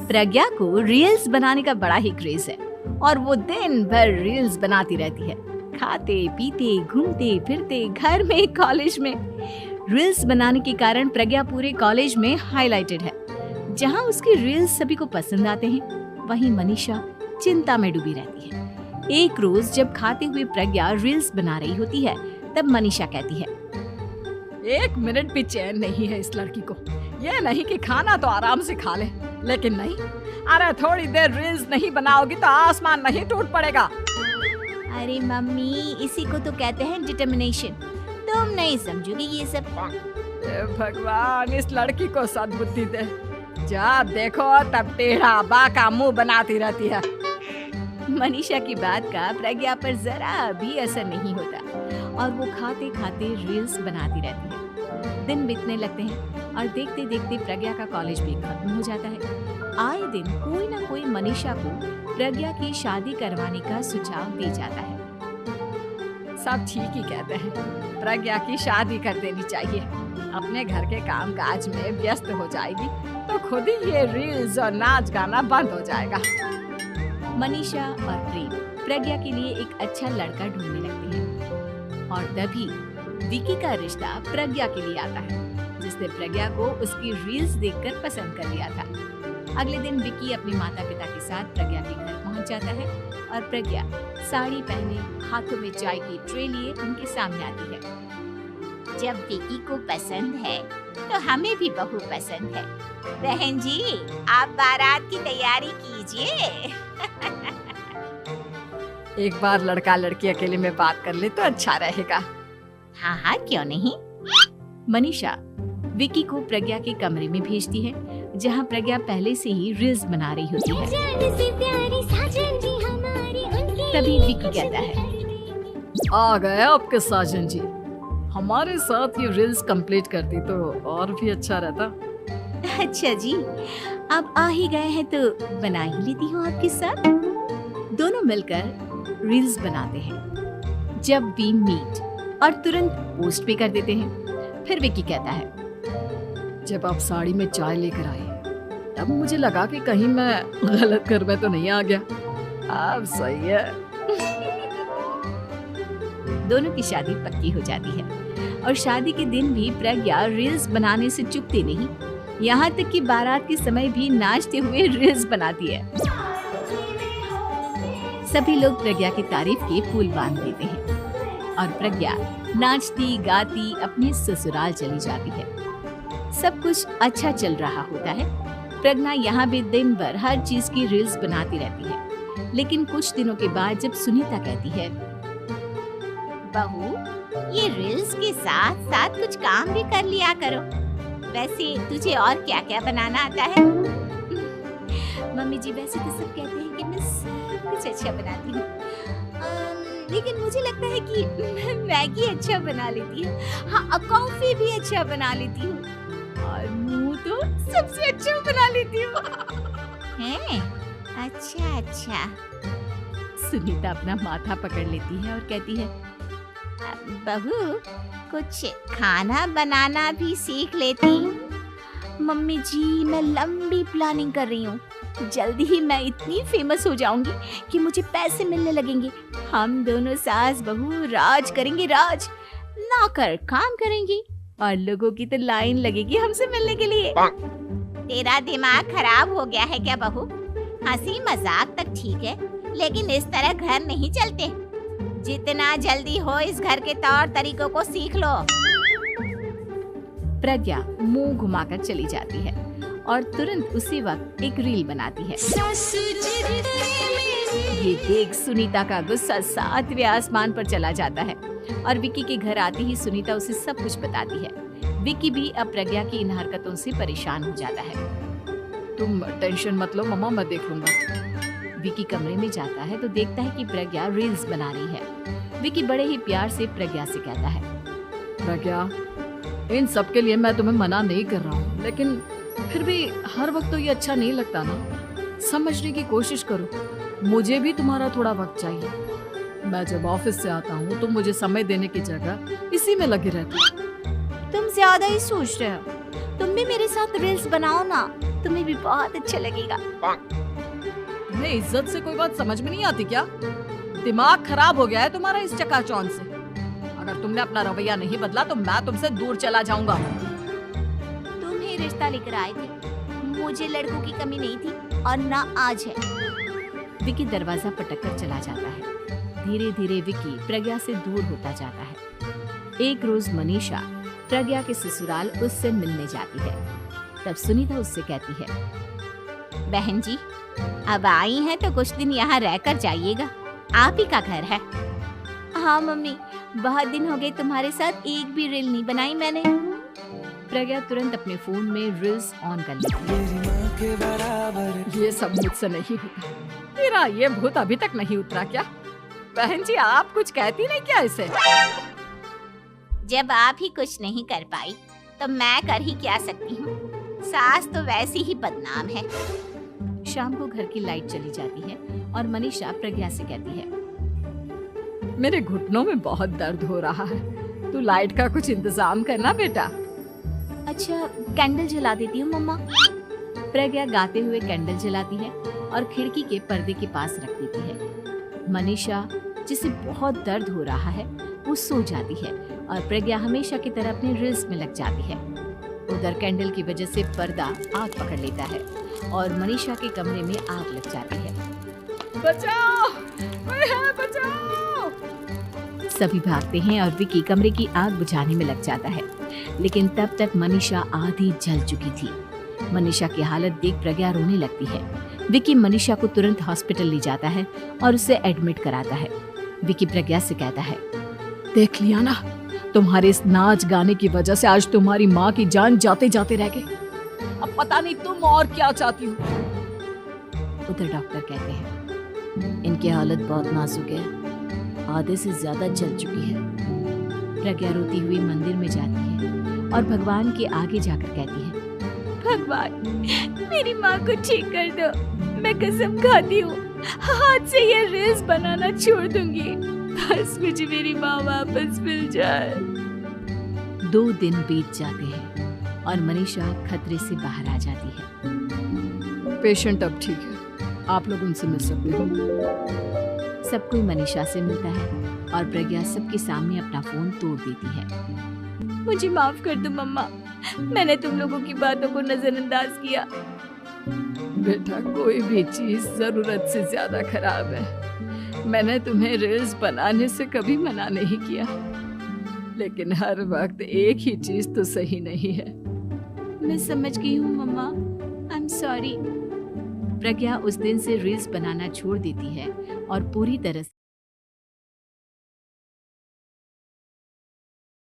प्रज्ञा को रील्स बनाने का बड़ा ही क्रेज है और वो दिन भर रील्स बनाती रहती है। खाते पीते घूमते फिरते घर में कॉलेज में रील्स बनाने के कारण प्रज्ञा पूरे कॉलेज में हाईलाइटेड है। जहां उसकी रील्स सभी को पसंद आते हैं, वहीं मनीषा चिंता में डूबी रहती है। एक रोज जब खाते हुए प्रज्ञा रील्स बना रही होती है, तब मनीषा कहती है, 1 मिनट भी चैन नहीं है इस लड़की को। ये नहीं कि खाना तो आराम से खा ले, लेकिन नहीं, अरे थोड़ी देर रील्स नहीं बनाओगी तो आसमान नहीं टूट पड़ेगा। अरे मम्मी, इसी को तो कहते हैं डिटर्मिनेशन। तुम नहीं समझोगे ये सब। भगवान, इस लड़की को सद्बुद्धि दे। जब देखो तब टेढ़ा बाका मुंह बनाती रहती है। मनीषा की बात का प्रज्ञा पर जरा भी असर नहीं होता और वो खाते खाते रील्स बनाती रहती है। दिन बीतने लगते हैं और देखते देखते प्रज्ञा का कॉलेज भी खत्म हो जाता है। आए दिन कोई ना कोई मनीषा को प्रज्ञा की शादी करवाने का सुझाव दे जाता है। सब ठीक ही कहते हैं, प्रज्ञा की शादी कर देनी चाहिए। अपने घर के काम काज में व्यस्त हो जाएगी तो खुद ही ये रील्स और नाच गाना बंद हो जाएगा। मनीषा और प्रेम प्रज्ञा के लिए एक अच्छा लड़का ढूंढने लगते हैं और तभी विकी का रिश्ता प्रज्ञा के लिए आता है, जिसने प्रज्ञा को उसकी रील्स देखकर पसंद कर लिया था। अगले दिन विकी अपने माता पिता के साथ प्रज्ञा के घर पहुंच जाता है और प्रज्ञा साड़ी पहने हाथों में चाय की ट्रे लिए उनके सामने आती है। जब विकी को पसंद है तो हमें भी बहू पसंद है। बहन जी, आप बारात की तैयारी कीजिए। एक बार लड़का लड़की अकेले में बात कर ले तो अच्छा रहेगा। हाँ हाँ, क्यों नहीं। मनीषा विकी को प्रज्ञा के कमरे में भेजती है, जहां प्रज्ञा पहले से ही रील्स बना रही होती है। तभी विकी कहता है, आ गए आपके साजन जी। हमारे साथ ये रील्स कंप्लीट करती तो और भी अच्छा रहता। अच्छा जी, अब आ ही गए हैं तो बना ही लेती हूँ आपके साथ। दोनों मिलकर रील्स बनाते हैं। जब वी मीट और तुरंत पोस्ट भी कर देते हैं। फिर विकी कहता है, जब आप साड़ी में चाय लेकर आए तब मुझे लगा कि कहीं मैं गलत घर में तो नहीं आ गया। अब सही है। दोनों की शादी पक्की हो जाती है और शादी के दिन भी प्रज्ञा रील्स बनाने से चूकती नहीं। यहाँ तक कि बारात के समय भी नाचते हुए रील्स बनाती है। सभी लोग प्रज्ञा की तारीफ के फूल बांध देते हैं और प्रज्ञा नाचती गाती अपने ससुराल चली जाती है। सब कुछ अच्छा चल रहा होता है। प्रज्ञा यहाँ भी दिन भर हर चीज की रील्स बनाती रहती है। लेकिन कुछ दिनों के बाद जब सुनीता कहती है, बहू, ये रील्स के साथ साथ कुछ काम भी कर लिया करो। वैसे तुझे और क्या क्या बनाना आता है? मम्मी जी, वैसे तो सब कहते हैं कि मैं सब कुछ अच्छा बनाती हूँ, लेकिन मुझे लगता है कि मैं मैगी अच्छा बना लेती हूँ। हाँ, कॉफी भी अच्छा बना लेती हूँ और मुंह तो सबसे अच्छा बना लेती हूँ। हैं? अच्छा अच्छा। सुनीता अपना माथा पकड़ लेती है और कहती है, बहू, कुछ खाना बनाना भी सीख लेती। मम्मी जी, मैं लंबी प्लानिंग कर रही हूँ। जल्दी ही मैं इतनी फेमस हो जाऊंगी कि मुझे पैसे मिलने लगेंगे। हम दोनों सास बहू राज करेंगे, राज। नौकर काम करेंगे और लोगों की तो लाइन लगेगी हमसे मिलने के लिए। तेरा दिमाग खराब हो गया है क्या बहू? हंसी मजाक तक ठीक है, लेकिन इस तरह घर नहीं चलते। जितना जल्दी हो इस घर के तौर तरीकों को सीख लो। प्रज्ञा मुंह घुमाकर चली जाती है और तुरंत उसी वक्त एक रील बनाती है। ये देख सुनीता का गुस्सा 7वें आसमान पर चला जाता है और विकी के घर आते ही सुनीता उसे सब कुछ बताती है। विकी भी अब प्रज्ञा की इन हरकतों से परेशान हो जाता है। तुम टेंशन मत लो मम्मा, मैं देख लूंगा। विकी कमरे में जाता है तो देखता है कि प्रज्ञा रील्स बना रही है। विकी बड़े ही प्यार से प्रज्ञा से कहता है, प्रज्ञा, इन सब के लिए मैं तुम्हें मना नहीं कर रहा हूँ, लेकिन फिर भी हर वक्त तो ये अच्छा नहीं लगता ना। समझने की कोशिश करो, मुझे भी तुम्हारा थोड़ा वक्त चाहिए। मैं जब ऑफिस से आता हूँ तो मुझे समय देने की जगह इसी में लगी रहती। तुम ज्यादा ही सोच रहे हो। तुम भी मेरे साथ रील्स बनाओ ना, तुम्हें भी बहुत अच्छा लगेगा। तुम्हें इज्जत से कोई बात समझ में नहीं आती क्या? दिमाग खराब हो गया है तुम्हारा इस चकाचौंध से। अगर तुमने अपना रवैया नहीं बदला तो मैं तुमसे दूर चला जाऊंगा। तुम ही रिश्ता लेकर आए थे, मुझे लड़कों की कमी नहीं थी और ना आज है। विकी दरवाजा पटककर चला जाता है। धीरे धीरे विकी प्रज्ञा से दूर होता जाता है। एक रोज मनीषा प्रज्ञा के ससुराल उससे मिलने जाती है। तब सुनीता उससे कहती है, बहन जी अब आई हैं तो कुछ दिन यहाँ रहकर जाइएगा, आप ही का घर है। हाँ मम्मी, बहुत दिन हो गए तुम्हारे साथ एक भी रील नहीं बनाई मैंने। प्रज्ञा तुरंत अपने फोन में रील्स ऑन कर लेती है। ये सब मुझसे नहीं होता। तेरा ये भूत अभी तक नहीं उतरा क्या? बहन जी आप कुछ कहती नहीं क्या इसे? जब आप ही कुछ नहीं कर पाई तो मैं कर ही क्या सकती हूँ। सास तो वैसी ही बदनाम है। शाम को घर की लाइट चली जाती है और मनीषा प्रज्ञा से कहती है, मेरे घुटनों में बहुत दर्द हो रहा है, तू लाइट का कुछ इंतजाम करना बेटा। अच्छा कैंडल जला देती हूँ मम्मा। प्रज्ञा गाते हुए कैंडल जलाती है और खिड़की के पर्दे के पास रख देती है। मनीषा जिसे बहुत दर्द हो रहा है वो सो जाती है और प्रज्ञा हमेशा की तरह अपने रील्स में लग जाती है। उधर कैंडल की वजह से पर्दा आग पकड़ लेता है और मनीषा के कमरे में आग लग जाती है। बचाओ, कोई है, बचाओ। सभी भागते हैं और विकी कमरे की आग बुझाने में लग जाता है, लेकिन तब तक मनीषा आधी जल चुकी थी। मनीषा की हालत देख प्रज्ञा रोने लगती है। विकी मनीषा को तुरंत हॉस्पिटल ले जाता है और उसे एडमिट कराता है। विकी प्रज्ञा से कहता है, देख लिया ना, तुम्हारे इस नाच गाने की वजह से आज तुम्हारी माँ की जान जाते जाते रह गई। अब पता नहीं तुम और क्या चाहती हो। उधर डॉक्टर कहते हैं, इनकी हालत बहुत नाजुक है, आधे से ज्यादा जल चुकी है। प्रज्ञा रोती हुई मंदिर में जाती है और भगवान के आगे जाकर कहती है, भगवान मेरी माँ को ठीक कर दो। मैं कसम खाती हूँ हाथ से ये रील्स बनाना छोड़ दूंगी, बस मुझे मेरी माँ वापस मिल जाए। 2 दिन बीत जाते हैं और मनीषा खतरे से बाहर आ जाती है। पेशेंट अब ठीक है, आप लोग उनसे मिल सकते हो। सब कोई मनीषा से मिलता है और प्रज्ञा सबके सामने अपना फोन तोड़ देती है। मुझे माफ कर दो मम्मा, मैंने तुम लोगों की बातों को नजरअंदाज किया। बेटा कोई भी चीज जरूरत से ज्यादा खराब है। मैंने तुम्हें रील्स बनाने से कभी मना नहीं किया, लेकिन हर वक्त एक ही चीज तो सही नहीं है। मैं समझ गई हूँ मम्मा, आई एम सॉरी। प्रज्ञा उस दिन से रील्स बनाना छोड़ देती है और पूरी तरह